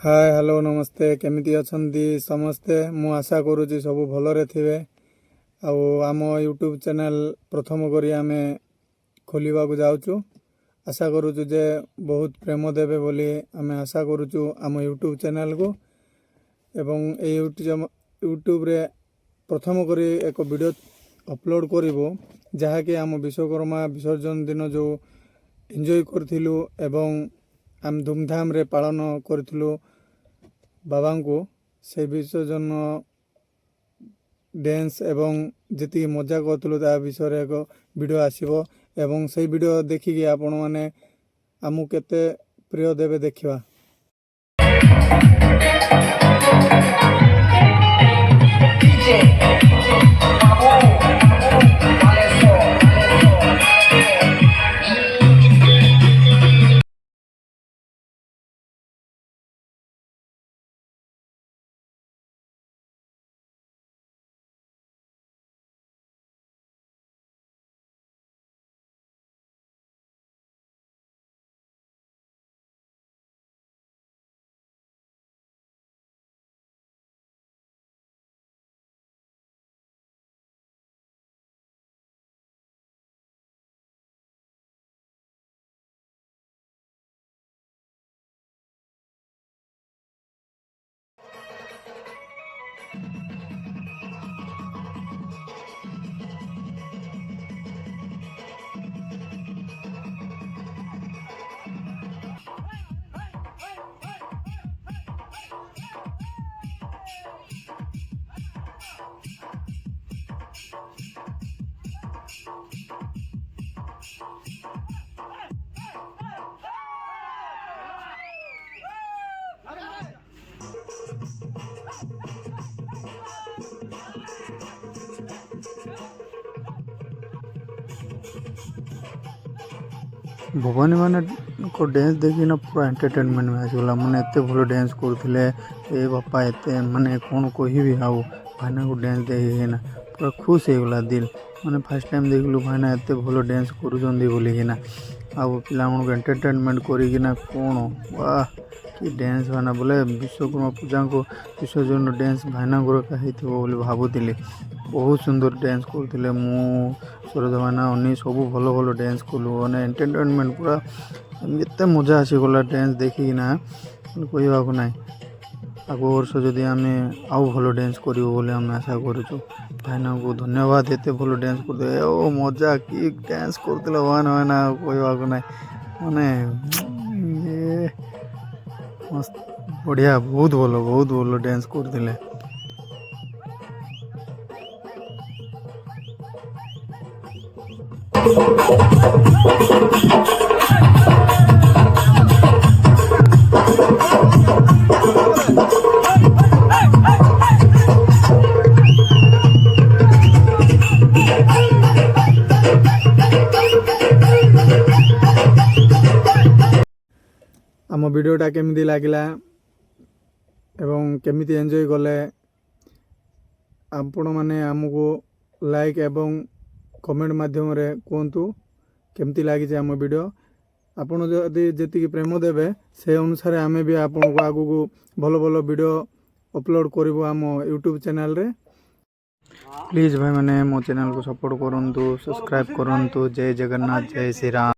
Hi hello नमस्ते केमिति अछंती समस्ते मु आशा करूची सब भलरे थिबे। आम यूट्यूब चैनल प्रथम करी आमे खोलिबा को जाउचु। आशा करूचु जे बहुत प्रेम देबे बोली आमे आशा करूचु आम यूट्यूब चैनल को। एवं ए यूट्यूब रे प्रथम करी एक वीडियो अपलोड करिवो जहा कि आम विश्वकर्मा विसर्जन दिन जो एंजॉय करथिलु एवं आम धूमधाम रे पालन करथिलु बाबा को से विसर्जन डांस एवं जी मजा करूँ ता विषय एक वीडियो आसीबो एवं से वीडियो देखिकी आपण माने आमु केते प्रिय देबे देखिबा। भवानी मैंने को डांस देखी ना पूरा एंटरटेनमेंट में आसगला मैंने एत भल डांस करते ए बापा एत माने कौन कहबी आउ भाईना को डांस देखना पूरा खुश हो गला दिल मैंने फास्ट टाइम देखलु भाईना एत भल डांस करुँच बोलिकिना आउ पिला को एंटरटेनमेंट करिकिना कौन वाह कि डांस भाईना बोले विश्वकर्मा पूजा को विसर्जन डांस भाईना बोली भावुली बहुत सुंदर डांस करते मु सूरज भाईना अनी सब भल भल डांस कलु मैंने एंटरटेनमेंट पूरा एत मजा आसीगला डांस देखिकिना कहवा को ना आग वर्ष जदि आम आउ भल डांस करूँ बोले आम आशा करुचु भाईना को धन्यवाद एत भल डांस करते ओ मजा कि डांस करते भाईना कहवा को ना माने मस्त बढ़िया बहुत भल डांस करते। आम वीडियोटा केमिति लागिला एवं केमिति एंजॉय कले आपण माने आमको लाइक एवं कमेंट माध्यम रे कहतु केमती लगी आम वीडियो आपण जदि जी प्रेम देवे से अनुसार आमे भी आपन को आगु को भल भल वीडियो अपलोड करूँ आम यूट्यूब चैनल रे। प्लीज भाई मैंने मो चैनल को सपोर्ट करंतु सब्सक्राइब करंतु। जय जगन्नाथ जय श्री राम।